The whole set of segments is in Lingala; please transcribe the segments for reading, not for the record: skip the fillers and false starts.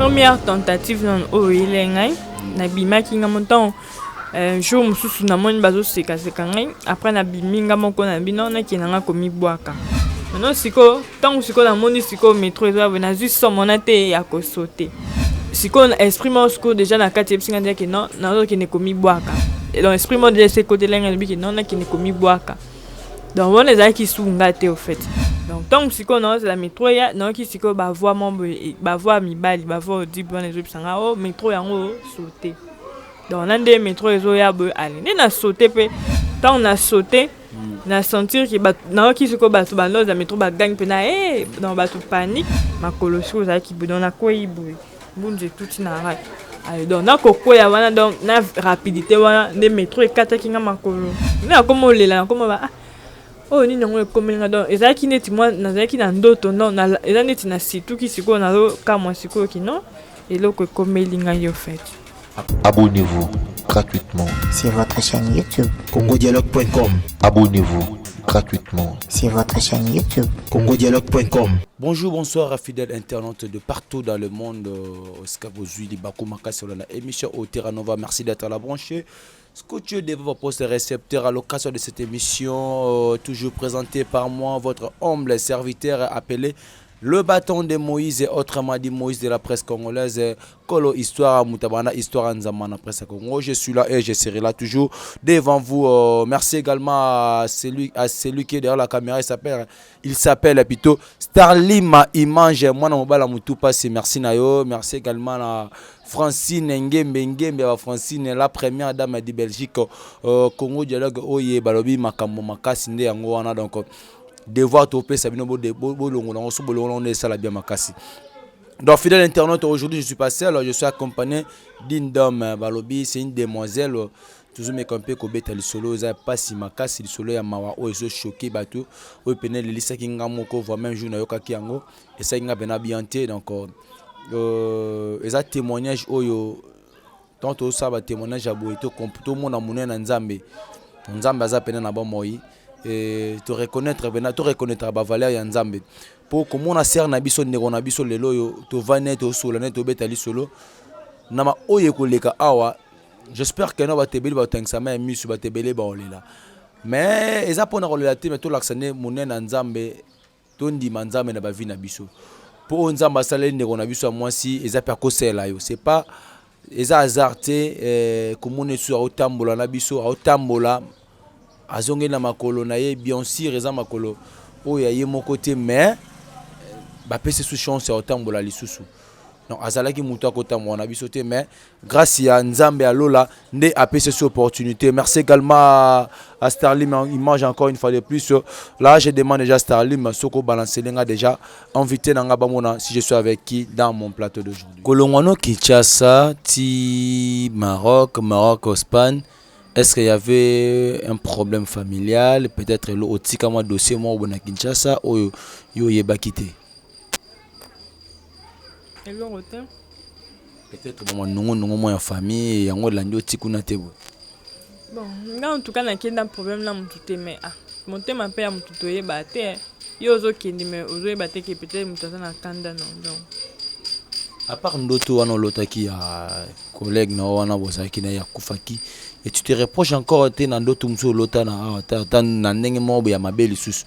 Première tentative non oyelengai na bimaki ngamonton jour mususu na moni bazo seka ngai après na biminga moko na bino na kinanga komi bwaka maintenant siko tant siko na moni siko métro eza na juste somona te ya ko sauter siko esprit mo siko déjà na kati epsinga dia que non na zo kine komi bwaka et donc esprit mo déjà ce côté lenga bi que non na kine komi bwaka donc on les a qui sunga te au fait. Donc tant que siko non c'est la métro ya non qui siko ba voix membre ba voix mi bali ba voix di bon les autres sanga o métro yango sauter donc on a des métro ezo ya bo aller na sauter pe tant on a sauté na sentir que ba non qui siko ba to ba no za métro ba gagne pe na dans ba to panique ma colosso za qui dans na ko ibu bunje tout na ra allez donc na ko ya wana donc na rapidité wana des métro e kata kinga makolo na comme lela comme ba oh ni nango ekomelinga donc ezalaki neti moi nazalaki na ndoto non eza neti na situ ki sikoyo nazokamwa sikoyo kino eloko ekomelinga yo fait. Abonnez-vous gratuitement sur votre chaîne YouTube congodialogue.com. Abonnez-vous gratuitement sur votre chaîne YouTube congodialogue.com. Bonjour, bonsoir à fidèles internautes de partout dans le monde. Oscabozui, Libakou Makassi, la émission au Terra Nova. Merci d'être à la branchée. Scotché de vos postes récepteurs à l'occasion de cette émission, toujours présentée par moi, votre humble serviteur appelé le bâton de Moïse, et autrement dit Moïse de la presse congolaise, Kolo Histoire Moutabana, Histoire Nzamana presse Congo. Je suis là et je serai là toujours devant vous. Merci également à celui qui est derrière la caméra, il s'appelle plutôt Starlima Image. Moi, Mobala Moutou c'est merci Nayo. Merci également à Francine Ngembe, Francine, la première dame de Belgique, Congo Dialogue, Oye, Balobi, Makambo, Makassi, Ndeyangoana, donc devoir topé Sabino Bolongo, on est ça la bien Makassi. Donc, fidèle internaute, aujourd'hui je suis passé, alors je suis accompagné d'une dame, Balobi, c'est une demoiselle, toujours mes campés, Kobeta, le solo, ça passe Makassi, le solo, Yamawa, ils sont choqués, bateau, ils penaient les listes qui n'ont voit même jour, Nayoka Kiango, et ça, ils ont bien habillanté, donc. Les témoignages oyo tant tout ça va témoignage à boito tout le monde a monné na nzambe za pena na ba moi et te reconnaître bena to reconnaître ba valeur ya nzambe pour comment na ser na biso ndeko na biso lelo yo to vane to solo na to betali solo na ma oye ko leka awa j'espère que no ba tebeli ba tangsa ma misu ba tebeli ba olela mais eza pona ko lela te mais to laksane monné na nzambe to ndima nzambe na ba vie na biso. Pour nous ambassadeurs de Ronabiso moi si ils appellent quoi là yo c'est pas ils azarté comme on est sur autambola nabiso autambola azonge na makolo na ye bien sûr ils makolo o ya ye mon côté mais ba pese sous chance autambola lisusu non azalaki muto akotambola nabiso te mais grâce à Nzambe alola nde a pese cette opportunité. Merci également à Starlim Image encore une fois de plus. Là je demande déjà Starlim soko balancer lenga déjà invité nanga bamona si je suis avec qui dans mon plateau d'aujourd'hui. Kolongwano Kinshasa ti Maroc Espagne. Est-ce qu'il y avait un problème familial peut-être le otika moi dossier moi au Kinshasa ou yo yebakité. Hello peut-être mon famille yango landi otikuna te bo. Bon, là en tout cas, il y a un problème là, mais mon thème appelle à mon tutoyer, il y a aussi qui mais aujourd'hui batté qui peut-être mon tutoyer na kanda non donc. À part ndoto wana lotaki ya collègue na wana bosaki na ya kufaki et tu te reproches encore te na ndoto mso lota na ta na ndenge mo ya mabeli sus.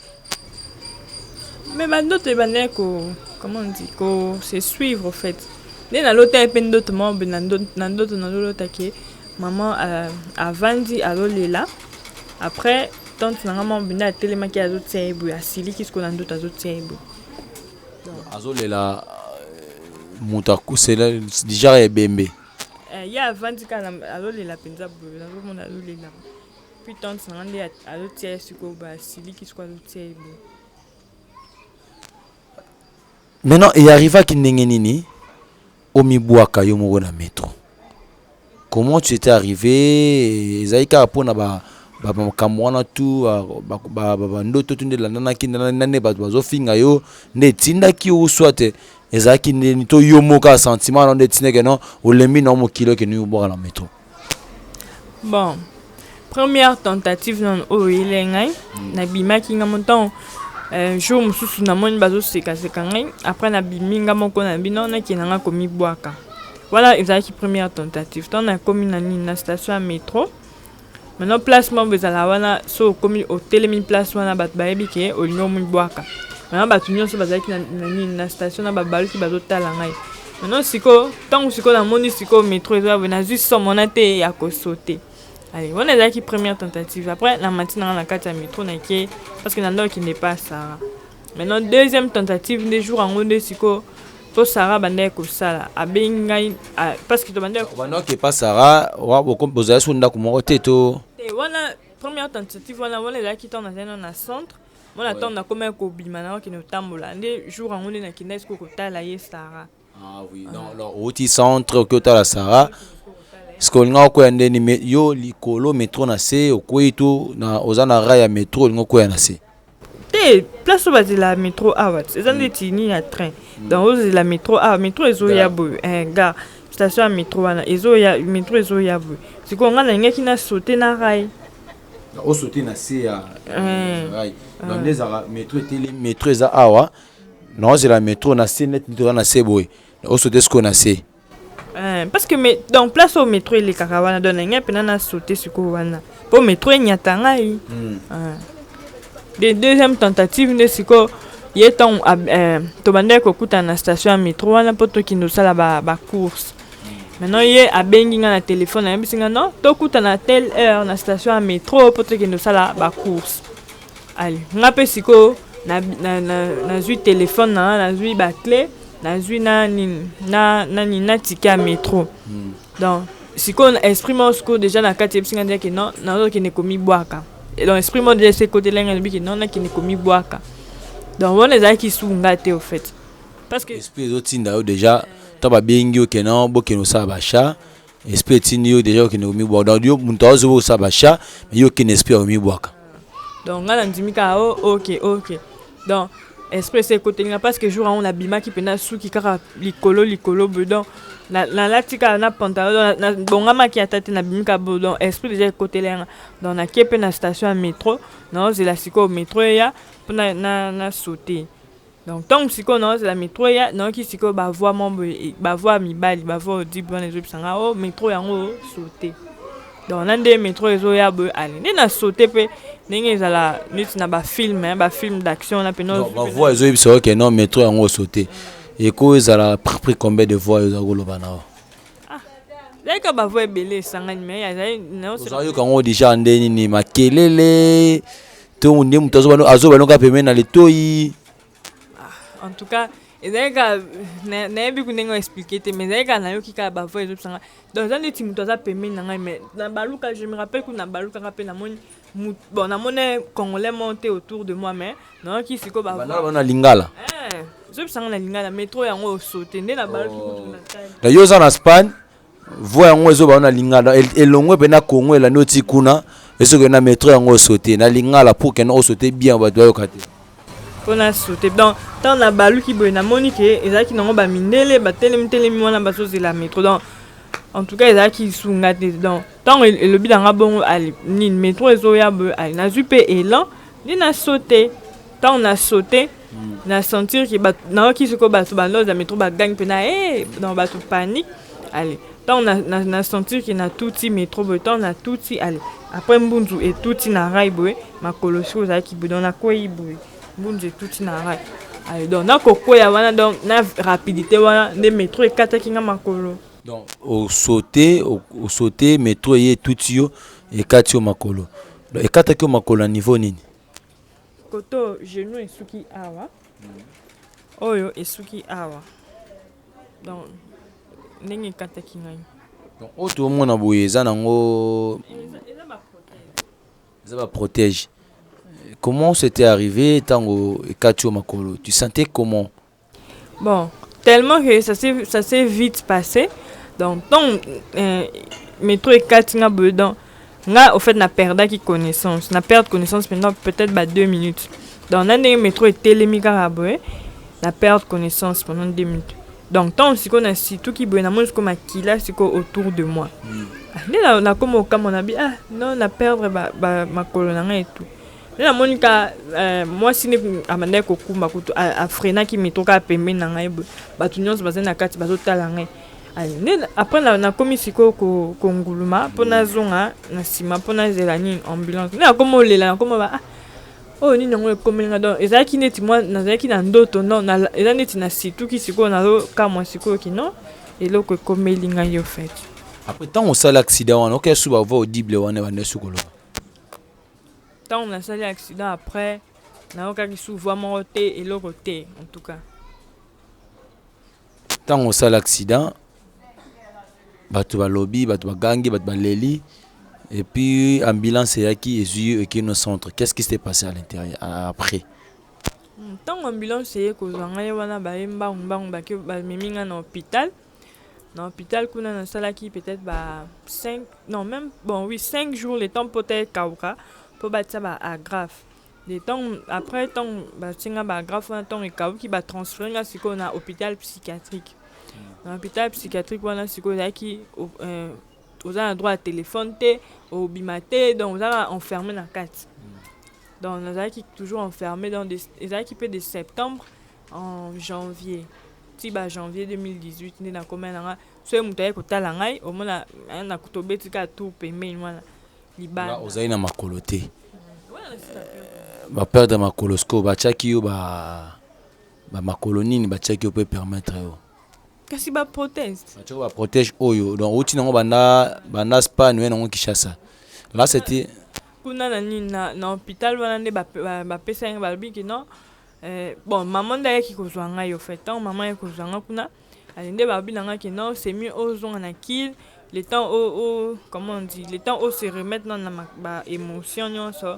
Mais ndoto e bané ko comment on dit ko c'est suivre en fait. Na lota e pen ndoto mo na ndoto na lota ki maman a vendu à l'olela. Après, tant que maman a tellement qu'il y a d'autres tébou, a sili qui se connaît d'autres tébou. Azolela mutaku c'est là déjà est bembe. Il y a vendu à l'olela penza la monde à l'olela. Puis tant que maman a d'autres tébou, a sili qui se connaît d'autres tébou. Maintenant, il arrive à Kindengenini, au Mibuaka yomo na métro. Comment tu étais arrivé? Zaika pour na ba kamwana tout ba ndoto tunde la nana ki nane ba bazofinga yo ne tinda ki ou soit ezaki ni to yomo ka sentiment on de tineke non o lembi no mo kilo ke ni boire la métro. Bon, première tentative non o ilengai na bima ki ngamonton jour mosusu namoni bazoseka ngai après na biminga moko na bino nakende nga komi bwaka. Voilà ezalaki première tentative. Tant na komi na station ya métro. Maintenant placement bezala wana so komi hotel place wana bat bayebi ke olingo mu bwaka. Maintenant batu nyonso bazalaki na station na babaluki bazotala ngai. Maintenant siko tant siko na moni siko métro ezo na juste somona te ya ko sauter. Allez, on est là qui première tentative. Après, la matinée dans la carte à métro, parce que dans qui n'est pas Sarah. Maintenant, deuxième tentative, des jours en haut de Siko, pour Sarah, bandé comme ça, à Bengai, parce que tu bandé. Maintenant, qui n'est pas Sarah, on va composer sur une date comme on était tout. Voilà, première tentative, on est là qui tourne dans un centre. On attend comme un kobi, maintenant qui nous tambola. Des jours en haut de qui n'est pas Sarah. Ah oui, non, au petit centre, que tu as la Sarah. Skolnga ko yande ni yo likolo métro na se okweito na ozana raya métro ngo ko yana se te place ba de la métro awat ezande tini na train dans ose la métro métro ezo ya bo gare station métro wana ezo ya métro ezo ya bo siko nga na ngeki na sauter na ray o sauter na se ya ray dans les métro télé métro eza awa non c'est la métro na se net métro na se boy o sauter ce qu'on a se. Parce que donc place au métro les caravana donne un peu na sauter sur wana pour métro nyatanga yi des deuxième tentative de siko yeton to bande ko kuta na station métro wana pour to ki no sala ba course maintenant yé a bengi na téléphone na bisinga non to kuta na telle heure na station métro pour to ki no sala ba course allez ngape siko na zui téléphone na zui ba clé na zui na ticket à métro. Donc si on exprime ce déjà na kati ebisinga dire que non na qui ne komi bwaka. Et donc exprime déjà ce côté là ngi que non na qui ne komi bwaka. Donc on les a qui sunga te au fait. Parce que esprit zotinda déjà to ba bengi o kenan bo keno sa ba sha esprit tinyo déjà qui ne komi bwaka. Donc yo munta zo sa ba sha mais yo qui n'espère komi bwaka. Donc ngala ndimika OK. Donc esprit c'est côté là parce que jour on a bima qui pena sou qui kara likolo bedon la tika na pantalon na bongama qui atate na bimika bedon esprit déjà côté là dans na kepe na station à métro non c'est la siko métro ya na sauter donc tant siko non c'est la métro ya non qui siko ba voix membre ba voix mi bali ba voix dit bon les sanga o métro ya ngo sauter donc nande métro ezo ya be ali na sauter pe ningi zala nit na ba film d'action na peno ba voix ezo yebisa que non métro ya ngo sauter et ko zala pris combien de voix ezo goloba na like ba voix belé sanga mais ya non c'est ça yo kango déjà ndeni ni makelele to munde mutazo bano azo bano ka pemena le toyi en tout cas ezaka na ebi kunenga expliquer te mais ezaka na yo kika ba voix ezo sanga donc ça neti mutaza pemena ngai mais na baluka je me rappelle que na baluka rappelle na moni bon na moni congolais monté autour de moi mais non qui siko ba na lingala je sanga na lingala métro yango sauter nde na baluki kutuna da yo za na Espagne voix yango ezo ba na lingala elongwe pe na Congo la noti kuna eso que na métro yango sauter na lingala pour que no sauter bien ba doyo kate on a sauté donc tant na baluki boy na monique ezaki nango ba mindele ba telemi wana ba so la métro donc en tout cas ezaki sunga donc tant le bi danga bon ali ni métro ezo ya be ali na zupe elan ni na sauté tant on a sauté na sentir que ba na ki se ko ba so ba no za métro ba gagne pe na dans ba tout panique allez tant on a sentir que na touti métro boy tant na touti allez après mbunzu et touti na rail boy makolo chose ezaki boy dans na koyi boy mbunzu et touti na rail allez donc na kokoya wana donc na rapidité wana ne métro e kata kinga makolo. Donc au sauter métro yé tout yo et katio makolo. Donc et kataki makolo niveau nini? Koto genou et suki awa. Oyo et suki awa. Donc ndenge kataki ngai. Donc auto mona boye za nango ça va protège. Comment c'était arrivé tango et katio makolo? Tu sentais comment? Bon, tellement que ça s'est vite passé. Donc ton métro et katinga bedon nga au fait na perda qui connaissance na perdre connaissance pendant peut-être 2 minutes donc na métro et télémika raboé na perdre connaissance pendant 2 minutes donc tant si qu'on a si tout qui boit na moi comme akila c'est autour de moi là na comme au comme on a dit non na perdre ma colonne et tout La Monica, moi, si amanda kokumba kutu a frena qui metoka pembe na ngai batu nyonso baza na kati bazotala ngai. Après na komi siko ko nguluma pona zonga na sima pona zela ni ambulance. Na komo lela na komo ba oh ni nango komelinga donc ezaki neti moi nazaki na ndoto non na eza neti na situ ki siko na lo ka moi siko ki non eloko komelinga yo fait. Après tant on sala accident on OK suba va audible wana bande sukolo. Tant on a sali accident après na oka ki souvent mon té et l'autre té en tout cas. Tant on sala accident batu ba lobby batu ba gangi batu ba leli et puis ambulance yaki et qui nos centre. Qu'est-ce qui s'est passé à l'intérieur après? Tant ambulance est ko zanga wana ba emba mbang ba ke ba miminga na hôpital. Dans l'hôpital kuna na sala qui peut-être 5 non même bon oui 5 jours le temps peut-être kauka pour battre ba grave. Le temps après temps ba tinga ba grave un temps et kau qui ba transférer na siko na hôpital psychiatrique. Dans l'hôpital psychiatrique wana siko qui aux a un droit à téléphone au bimaté donc on a enfermé dans 4. Donc on a qui toujours enfermé dans des qui peut de septembre en janvier. Si ba janvier 2018 ni na combien na so mutaye ko tala ngai au moins na kutobeti ka tout paiement wana libana. Là ozaina makoloté. Ba perdre makolosco ba chaki yo ba makolonini ba chaki yo peut permettre yo. Kasi ba proteste. Ba chaki ba protège oyo donc outi nango banda span we nango Kishasa. Là c'était kuna na hôpital wana ne ba pesa ba biki non. Bon maman d'ailleurs qui kozwa ngai au fait tant maman e kozwa nga kuna alinde ba bilanga ki non c'est mieux aux on a kill le temps au comment on dit le temps au se remettre dans ma émotion nyonso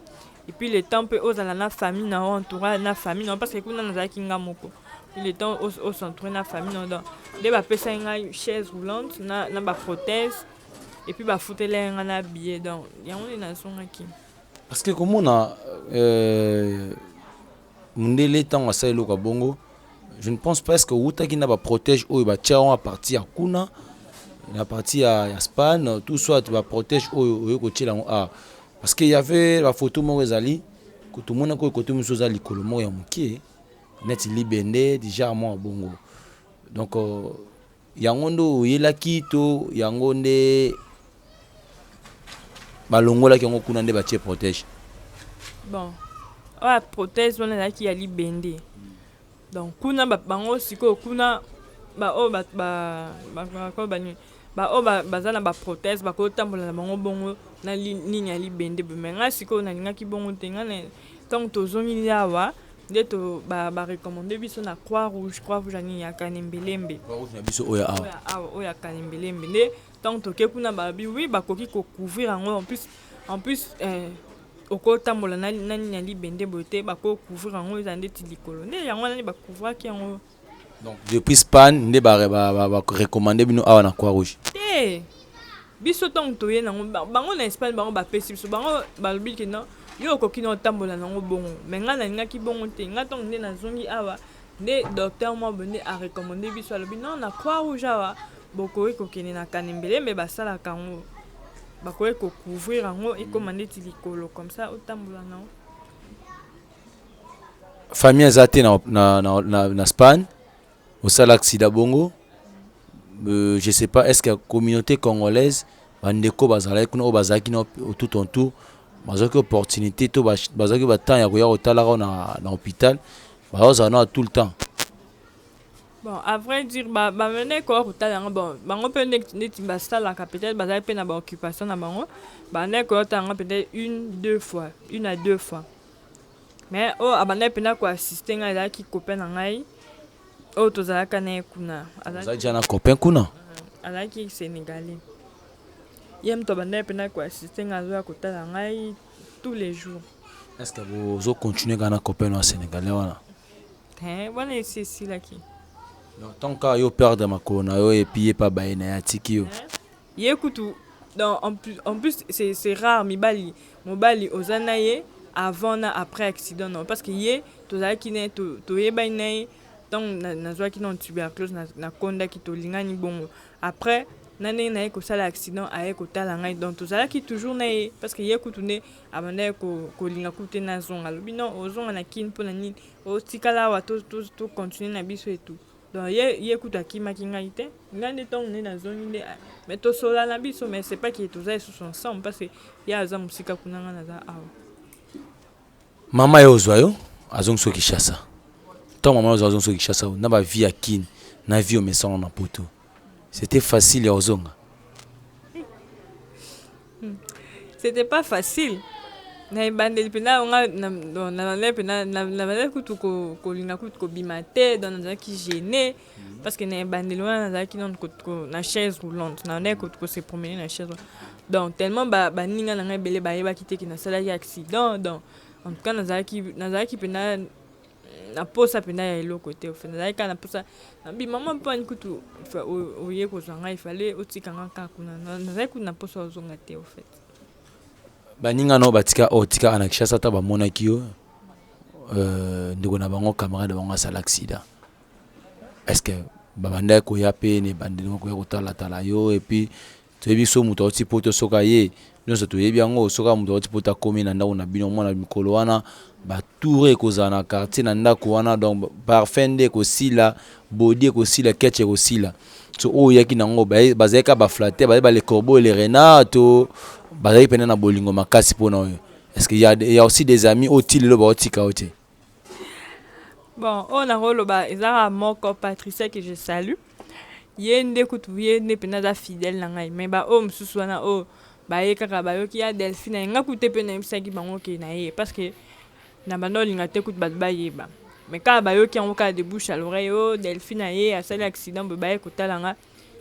et puis le temps peut aux la famille na entourage na famille non parce que kuna na ki nga moko le temps au centre na famille non donc de ba pesa ngai chaise roulante na ba prothèse et puis ba foutele nga na billet donc yango na songa ki parce que comme on a mundele tant ça eloko bongo je ne pense pas que utaki na ba protège oyo ba tia à partir à kuna la partie à span tout soit ba protège oyo ko tila parce que y avait la photo mo ezali ko tout monde ko côté muso za likolo mo ya mukie net libende déjà moi bongo donc yango ndo yela kito yango nde balongola ki yango kuna nde ba tia protège bon la prothèse on a qui a libendé donc kuna bango siko kuna bazana ba prothèse ba ko tambola na bango bongo na ligne ya libende mais nga siko na linga ki bongo tenga na tant tozongi yawa nde to ba recommander biso na croix rouge ani ya Kanembelembe croix rouge na biso oya oya Kanembelembe nde tant to ke kuna ba bi oui ba koki ko couvrir en plus oko tambola na nani libende bote ba ko couvrir ngo ezande ti likolo ne yango nani ba couvrir ki ngo donc depuis span nde ba recommander bino awa na croix rouge biso tong to ye nango bango na Espagne bango ba pesi biso bango ba lobi ke non yo koki no tambola nango bongo mais nga na ngaki bongo te nga tong nde na zongi awa nde docteur mo bonde a recommander biso lobi non na croix rouge awa boko ko kene na Kanembelembe ba sala kango bakoye ko couvrir ngo et commander ti likolo comme ça otambola nango famille azate na Spain au sala accident bongo je sais pas est-ce que la communauté congolaise bandeko bazala kuna o bazaki na tout en tout bazaki opportunité to bazaki ba temps ya koya otala na hôpital bazana tout le temps. Bon, à vrai dire, mener quoi bon, bango peut n'être pas ça là, peut-être bazar peut na ba occupation na bango, bané quoi peut-être une à deux fois. Mais oh abandé peut na quoi assister nga qui copain na ngai. Oh tozala kana kuna. Azali jana copain kuna. Ala qui sénégalais. Yem to bandé peut na quoi assister nga zo kota na ngai tous les jours. Est-ce que vous continuez kana copain na sénégalais wana? Voilà c'est là qui. Donc tant que yo perdre makolo na yo et puis pas baye na tiki yo. Yekutu donc en plus c'est rare mobali ozanaye avant na après accident non parce que yé tozala ki ne to yeba na donc na zwa ki non tuberculose na konda ki to lingani bongo après nane na ye kosala accident aye kotala ngai donc tozalaki toujours na ye parce que ye kutu nde abanda ye kolinga kutu te nazonga alobi non ozonga na kini mpona nini otikala awa tocontinue na biso etu donc ye kutu akimaki ngai te ngai nde ntongo nde nazongi nde mais tosola na biso mais c'est pas que toza lisusu ensemble parce que ye aza mosika kuna ngai naza awa. Mama ye ozwa yo azongi so Kinshasa ntango mama yo azongi so Kinshasa na bavie ya kini na vie omesana na poto c'était facile ya ozonga? C'était pas facile. Na bandeli pena nga na pena na kutu ko linga kutu ko bimate dans na ki gêné parce que na bandeli na ki non ko na chaise roulante na ne ko se promener na chaise donc tellement ba ninga na nga belé ba kité ki na sala ya accident donc en tout cas na ki pena na posa pena ya elo côté au fait na ka na posa na bi maman pas une kutu oye ko zanga il fallait otikanga ka kuna na ku na posa ozonga te au fait. Baninga no batika otika ana Kinshasa ta bamonaki yo ndeko na bango camarade bango asala accident. Est-ce que babanda ko ya pe ne bandeli ko ya kotala tala yo et puis toyebi so muto oti poto soka ye nyonso toyebi yango soka muto oti poto akomi na ndako na bino mwana mikolo wana ba touré kozala na quartier na ndako wana donc parfum nde kosila body kosila ketche kosila so oyo yaki nango bazalika ba flatter ba les corbeaux les renards to bazali pena na bolingo makasi pona oyo. Est-ce qu'il y a aussi des amis otile lo ba otika ote? Bon, on a roloba ezara moko Patricia que je salue. Yende kutu yende pena za fidèle na ngai mais ba o msusu wana o ba ye kaka ba yo ki ya Delphine nga kutu pena imsaki bango ke na ye parce que na bando linga te kutu ba yeba mais ka ba yo ki en cas de bouche à l'oreille o Delphine ye a sali accident ba ye kotala nga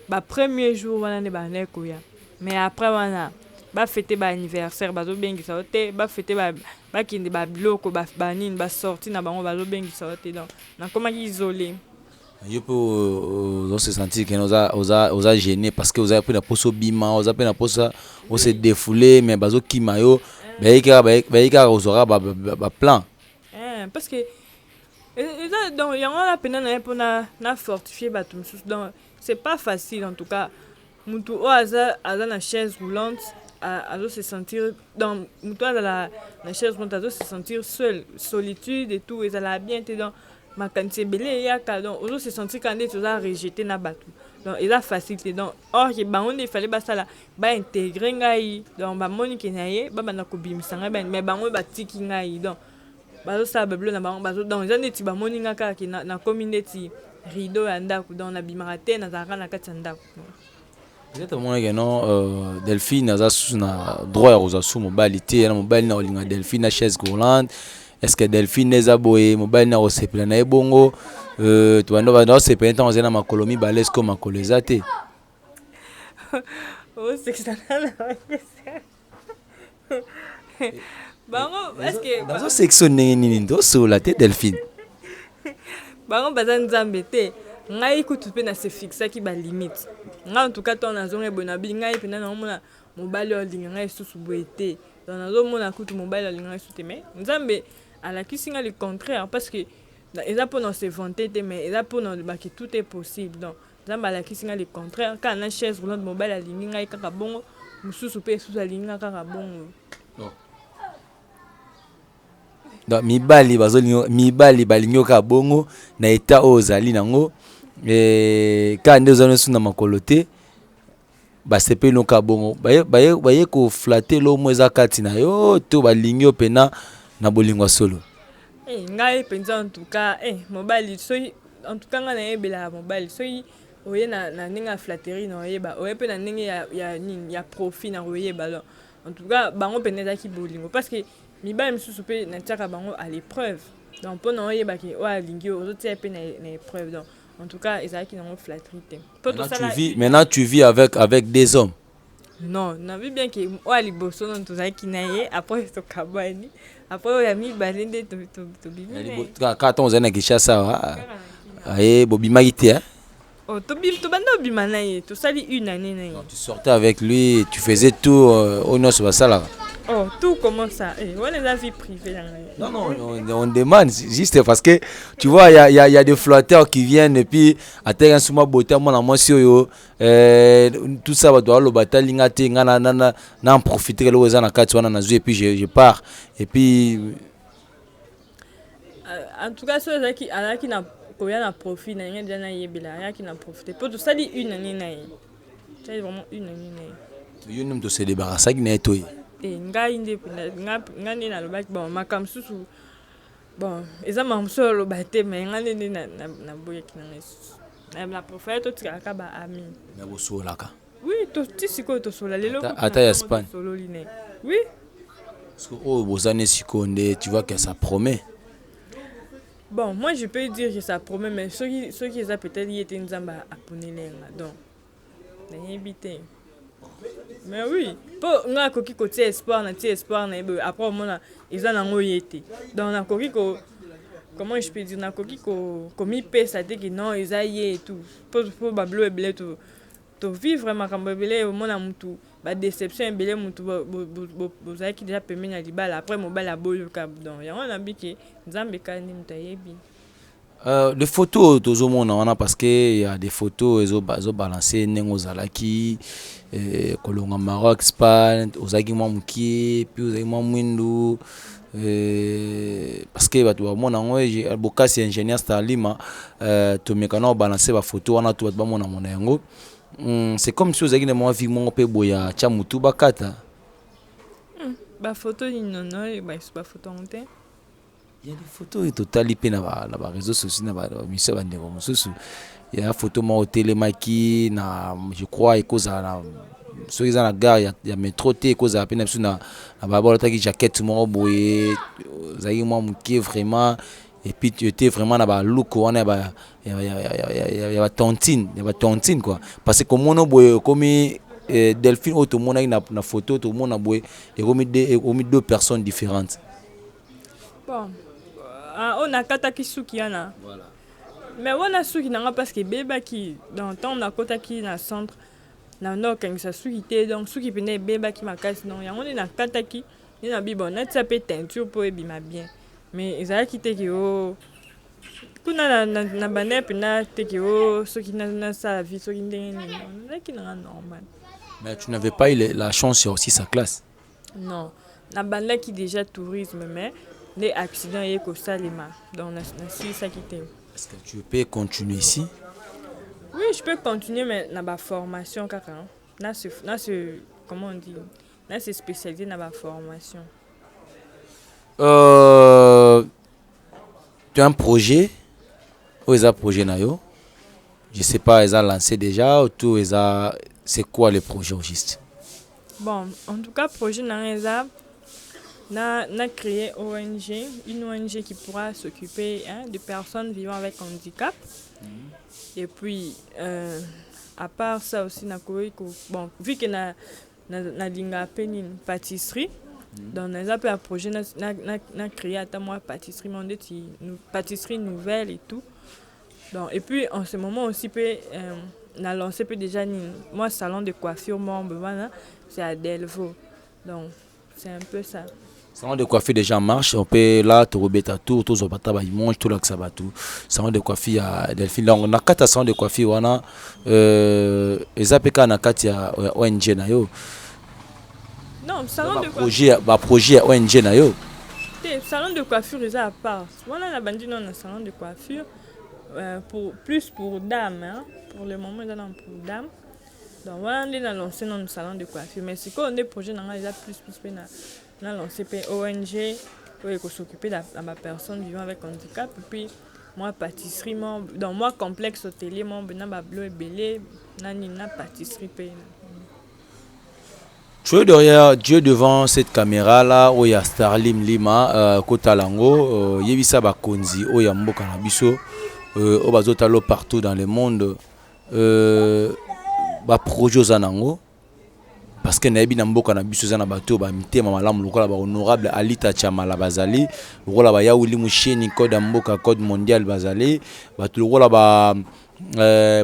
ba premier jour wana ne ba ne ko ya mais après wana ba fêter ba anniversaire bazo bengisa ote ba fêter ba kinde ba biloko ba nini ba sorti na bango bazo bengisa ote donc na koma ki isolé yo peut se sentir que oza gêné parce que vous avez pris la poso bima vous avez pris la poso on se défouler mais bazo kimayo baika ozora ba plan parce que donc yango la pena na pour na fortifier batum donc c'est pas facile en tout cas mutu o aza na chaise roulante à se sentir dans mutu la chaise roulante à se sentir seul solitude et tout et ça l'a bien été dans ma quantité belé ya ka donc on se sentir quand tu as rejeté na batu donc il a facilité donc or que ba on il fallait ba sala ba intégrer ngai donc ba moni ke naye ba bana ko bimisa ngai mais ba ngo ba tiki ngai donc ba zo sa beblo na ba ngo donc jane ti ba moni nga ka ki na community rideau ya ndako donc na bimarate na zaka na kati ndako. Peut-être moi que non Delphine aza na droit aux assu mobilité na mobile na olinga Delphine na chaise roulante. Est-ce que Delphine neza boye mobile na osepela na ebongo to bando ba osepela ntango zena makolomi balesko makolezate oh c'est ça bango est-ce que dans section nini ndo so la tête Delphine bango bazan nzambete ngai kutu pe na se fixa ki ba limite nga en tout cas ton nazonga bona bi ngai pe na mona mobile olinga ngai susu boete donc nazo mona kutu mobile olinga ngai sute mais nzambe à la kisinga le contraire parce que ils a pour nous se vanter mais ils a pour nous que tout est possible donc nzambe à la kisinga le contraire quand na chaise roulante mobile alingi ngai kaka bongo mususu pe susu alinga kaka bongo donc mibali balingi kaka bongo na état ozali nango quand nde ozana suna makolo te basepeli noka bongo baye ko flatter lo mweza kati na yo to balingi opena na bolingo solo ngai penza en tout cas mobile so en tout cas nga na yebela mobile so oye na ninga flatterie na yeba oye pe na ninga ya profit na yeba donc en tout cas bango peneza ki bolingo parce que mibali misusu pe na tiaka bango à l'épreuve donc pour na yeba ki o alingi ozotia pe na épreuve donc en tout cas ils a qui n'ont flatterie. Maintenant tu vis avec des hommes. Non, on a vu bien que moi les bossons dans tout ça qui naïe après ce cabani après on a mis balende to bimé. Quand on zana Kinshasa aye bobimagité hein. Oh to bando bimanaye to sali une année naïe. Tu sortais avec lui, tu faisais tout au nord sur la salle. Oh, tout commence ça. On est la vie privée. Non, on demande juste parce que tu vois, il y a des flotteurs qui viennent et puis à terre sur ma beauté, moi tout ça va doit le bataille n'en profiter le aux et puis je pars et puis En tout cas, ceux qui n'a pas profit, qui n'a profité. Pour tout ça, dit une année. C'est vraiment une année. il y a une de se débarrasser qui n'est pas ngai ngai na lobaki bon makambo susu bon eza makambo so aloba te me ngai nde na boyaki na ngai na profile totikaka baami na bosolaka oui ti sikoyo tosola lelo ata ya Espagne tosololi ne oui parce que oh bozane sikoyo nde tu vois que ça promet. Bon, moi je peux dire que ça promet, mais ceux qui ont peut-être été nzamba aponele donc n'ayebite. Mais oui, pour nga koki ko espoir na après on ils en ont été. Donc na koki ko comment je peux dire na koki ko mi pe ça dit que non ils aillent et tout. Pour bablo ebele to vivre makambo ebele mona mutu ba déception ebele mutu bo qui déjà permis na libala après mo bala boyo ka donc ya on a biki nzambe kani mutayebi. Les photos on a parce que il y a des photos ils ont balancé nengozalaki kolonga Maroc Espagne ozaki mwa mukie puis ozaki mwa mwindu parce que bato bamona ngo bokasi ingénieur Starlima to mekano balancer ba photo wana to bato bamona mona yango c'est comme si ozaki na mwa vie mon pe boya cha mutu bakata ba photo ni nono ba photo onte. Il y a des photos totales pe na ba réseaux sociaux na ba mission ba ndeko mususu il y a photo mo hôtel maki na je crois ikoza na ceux qui ont la gare il y a métro té cause à peine na ba bolata ki jaquette mo boye zayi mo mukie vraiment et puis tu étais vraiment na ba look on ba il y a tontine quoi parce que comme on boye comme Delphine auto mona na photo tout mona boye et comme deux personnes différentes. Bon on a kataki suki yana voilà mais on a suki nanga parce que beba qui dans temps on a kotaki na centre na no quand ça suki te donc suki pene beba qui makasi non yango na kataki ni na bi bon na tsape teinture pour ebima bien mais ezala ki te ki o kuna na bane pena te ki o suki na sa vie suki ndenge ni ki na normal. Mais tu n'avais pas eu la chance sur aussi sa classe. Non na bane qui déjà tourisme mais les accidents et que ça les ma donc c'est ça qui t'aime. Est-ce que tu peux continuer ici? Oui, je peux continuer mais dans ma formation kaka. Là c'est comment on dit? Là c'est spécialisé dans ma formation. Tu as un projet? Où est-ce projet na yo? Je sais pas, ils ont lancé déjà ou tout c'est quoi le projet au juste? Bon, en tout cas projet n'a créé une ONG qui pourra s'occuper de personnes vivant avec handicap. Et puis, à part ça aussi, bon, vu que na linga une pâtisserie, donc on a un projet n'a créé à moi pâtisserie nouvelle et tout. Donc, et puis en ce moment aussi, on a lancé déjà moi salon de coiffure, c'est à Delvaux. Donc, c'est un peu ça. Salon de coiffure déjà marche, on peut là te remettre à tout au bataba mange tout là que ça va tout. Salon de coiffure à Delphine. Donc on a quatre salons de coiffure on a ezapeka na kati ya ONG na yo. Non, salon de coiffure projet ONG na yo. Salon de coiffure à part. Voilà la bandit non un salon de coiffure pour dames hein. Pour le moment dans pour dames. Donc voilà on a lancé notre salon de coiffure mais c'est quoi on est projet dans déjà plus on a lancé ONG pour s'occuper de ma personne vivant avec handicap et puis moi pâtisserie dans moi complexe hôtelier mon bena bablo et belé na pâtisserie pe. Tu es derrière Dieu devant cette caméra là où il y a Starlim Lima Kotalango yebisa bakonzi o ya mboka na biso o bazotalo partout dans le monde ba projet zanango parce que nayebi na mboka na biso za na bato ba mitema malamu lokola ba honorable Alita Chamala bazali lokola ba Yaouli Musheni code mboka code mondial bazali bato lokola ba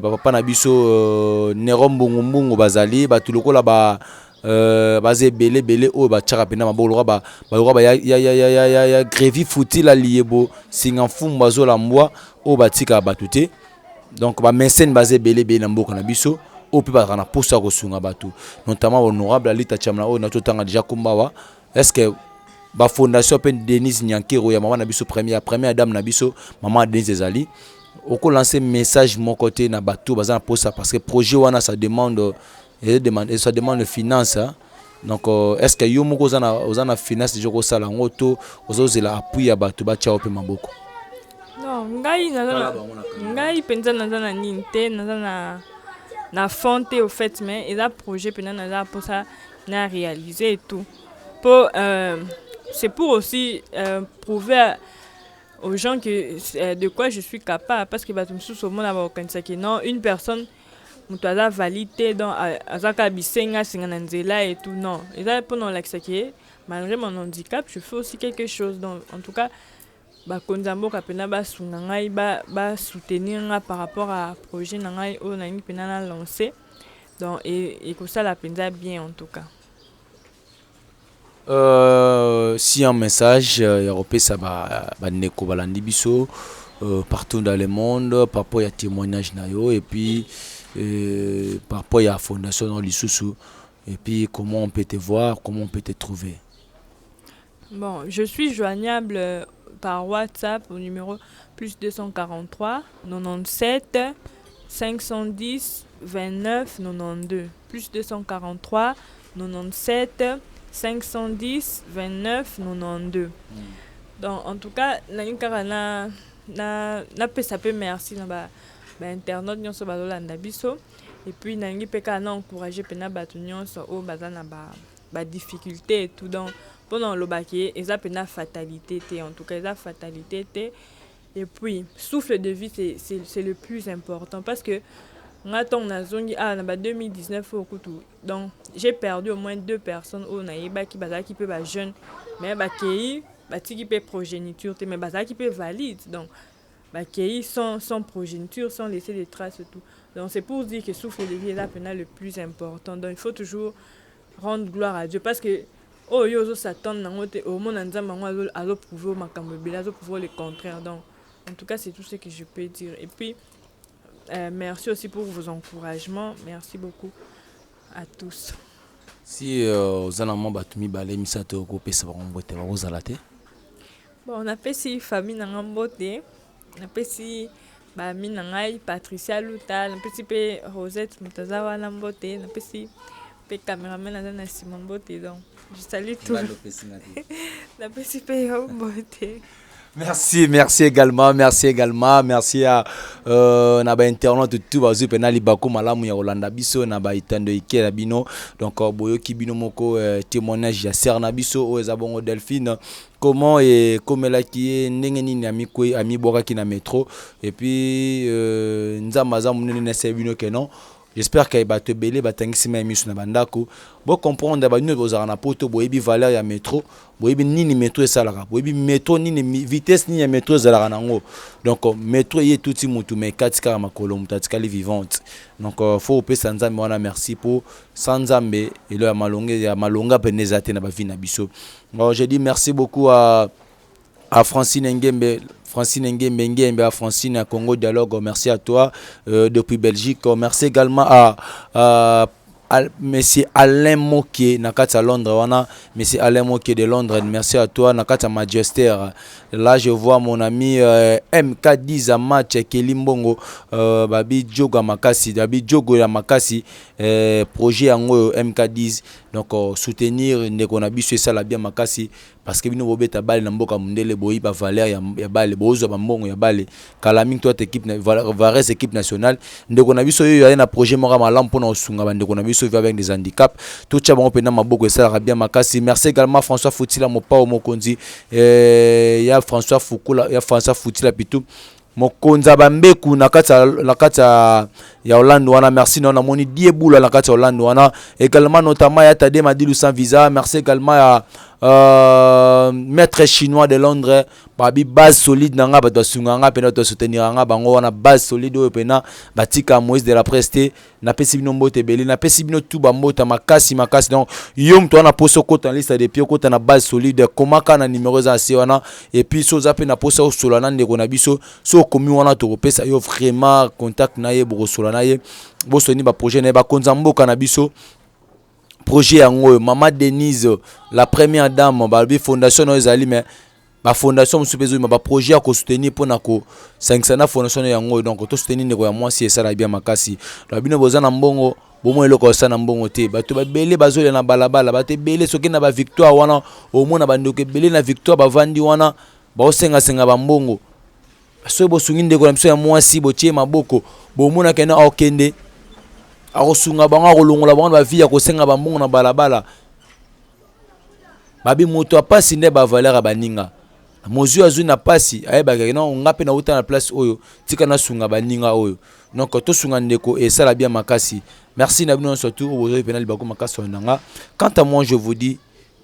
papa na biso Nerombo Ngumbungu bazali bato lokola ba basé belé o ba tchaka pena mabolo ba ya grévi fouti la liebo singa fumba zo la mbwa o batika batute donc ba mécène basé belé na mboka na biso o pe ba kana posa ko sunga batu notamment honorable Alita Chamla o na totanga déjà kumbawa est-ce que ba fondation pe Denise Nyankero ya maman na biso première dame na biso maman Denise Ezali oko lancer message mon côté na batu bazana posa parce que projet wana ça demande ça demande finance hein? Donc est-ce que yo moko ozana finance de joko sala ngoto ozozela appui ya batu ba tcha ope maboko non ngai penza nazana ninte nazana na fonte au fait mais et là projet pendant naza pour ça na réaliser et tout pour c'est pour aussi prouver aux gens que de quoi je suis capable parce que batum sous au monde avoir que non une personne mutu aza valide dans azaka bisenga singa na nzela et tout non et là pendant l'accès malgré mon handicap je fais aussi quelque chose donc en tout cas ba konzambo kapena ba sunga ngai ba soutenir nga par rapport à projet na ngai o na ngi pena na lancer donc et que ça la penza bien en tout cas si un message européen ça ba neko balandi biso partout dans le monde par rapport à témoignage na yo et puis par rapport à la fondation dans l'Issoussou et puis comment on peut te voir, comment on peut te trouver. Bon, je suis joignable par WhatsApp au numéro plus 243 97 510 29 92 plus 243 97 510 29 92. Donc en tout cas na pesape merci na ba internaute nyonso bazolanda biso et puis nangi peka na encourager pena bato nyonso o bazana ba difficulté et tout donc pendant le baké eza pena fatalité te en tout cas eza fatalité te et puis souffle de vie c'est le plus important parce que ngaton na zongi na 2019 au kutu donc j'ai perdu au moins 2 personnes au naïba qui bazaki pe ba jeune mais ba kei batiki pe progéniture te mais bazaki pe valide donc qui sans progéniture, sans laisser des traces et tout. Donc c'est pour dire que souffle de vie est là le plus important. Donc il faut toujours rendre gloire à Dieu parce que oh yo s'attend au monde à prouver le contraire. Donc en tout cas c'est tout ce que je peux dire. Et puis merci aussi pour vos encouragements. Merci beaucoup à tous. Si vous avez un batumi balé misato ko pesa ba mbote ba ozalate. Bon on appelle si famille na mbote. Napesi ba mina ngai Patricia Luta napesi pe Rosette Mutazawa na mbote napesi pe cameraman na Simon Mbote donc je salue tout napesi pe mbote. Merci également merci à na ba internaute tout bazu pena libako malamu ya Rolanda biso na ba itando ikela bino donc boyo kibino moko témoignage ya ser na biso o ezabongo Delphine comment et comme là qui est ndenge nini ami boka ki na métro et puis nzamaza munene na sebino que non. J'espère qu'il va te belé batangisi ma émission na bandako bo comprendre ba nous bozara na poto boyebi valeur ya métro boyebi nini métro esalaka boyebi métro nini vitesse nini ya métro ezalaka nango donc métro yé touti mutu mais katika makolo mutatika li vivante donc faut pesa nzambe wana merci pour sanzambe elo ya malonga penezate na ba vie na biso. Je dis merci beaucoup à Francine Ngembe à Francine à Congo Dialogue, merci à toi depuis Belgique. Merci également à monsieur Alain Moké nakata Londres wana monsieur Alain Moké de Londres, merci à toi nakata Majester. Là je vois mon ami MK10 à match Kelimbongo babi Jogo Makasi ya Makasi projet en MK10 donc soutenir ndeko na biso ça la bien Makasi parce que bino bobeta balle na mboka mundele boyi ba valeur ya balle bozo ba mbongo ya balle Kalaming toi équipe Vares équipe nationale ndeko na biso yo na projet moko malam pona osunga ba ndeko na biso avec des handicaps tout cha bango pena maboko ça la bien Makasi. Merci également François Foutila Mopao Mokonzi ya François Foutila pitou mokonza bambeku nakata ya Orlando wana merci na moni diebula nakata Orlando wana également notamment ya Tade Madilu sans visa merci également maître chinois de Londres babi base solide nanga bato sunganga pena to soutenir nga bango wana base solide o pena batika Moïse de la Preste na pesi bino mbote beli na pesi bino tout ba mbota makasi donc yom to na poso kota liste de pio kota na base solide komaka na numéro za se wana et puis so za pe na poso o solana ndeko na biso so komi wana to pesa yo vraiment contact na ye bo solana ye bo soni ba projet na ba konza mboka na biso projet yango Mama Denise la première dame ba fondation no ezali mais ba fondation musupezo ma ba projet à ko soutenir pour na ko 500 fondation yango donc to soutenir ndeko ya mwasi esala bien makasi la bino bozana mbongo bomo eloko sana mbongo te bato babele bazole na balabala bate bele soki na ba victoire wana au moins na bandoke bele na victoire bavandi wana ba osenga senga ba mbongo so bo sungi ndeko na biso ya mwasi botie maboko bomo na kena okende akosunga bango kolongola bango ba vie ya kosenga ba mbongo na balabala babi moto apasi nde ba valeur baninga mozu azu na pasi ayebaka non ngape na uta na place oyo tika na sunga baninga oyo donc to sunga ndeko et ça la bien makasi merci na bino surtout ozo penal bako makasi nanga. Quant à moi je vous dis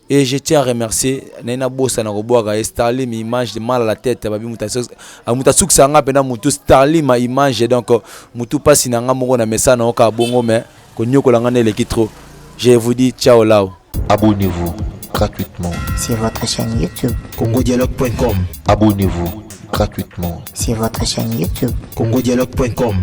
et je tiens à remercier Nena Bossa na Roboaga Starly mi image de mal à la tête babi mutasuk sanga pena mutu Starly ma image donc mutu pasi nanga moko na message na oka bongo mais ko nyoko langa ne leki trop. Je vous dis ciao lao. Abonnez-vous gratuitement sur votre chaîne YouTube. congodialogue.com. Abonnez-vous gratuitement sur votre chaîne YouTube. congodialogue.com.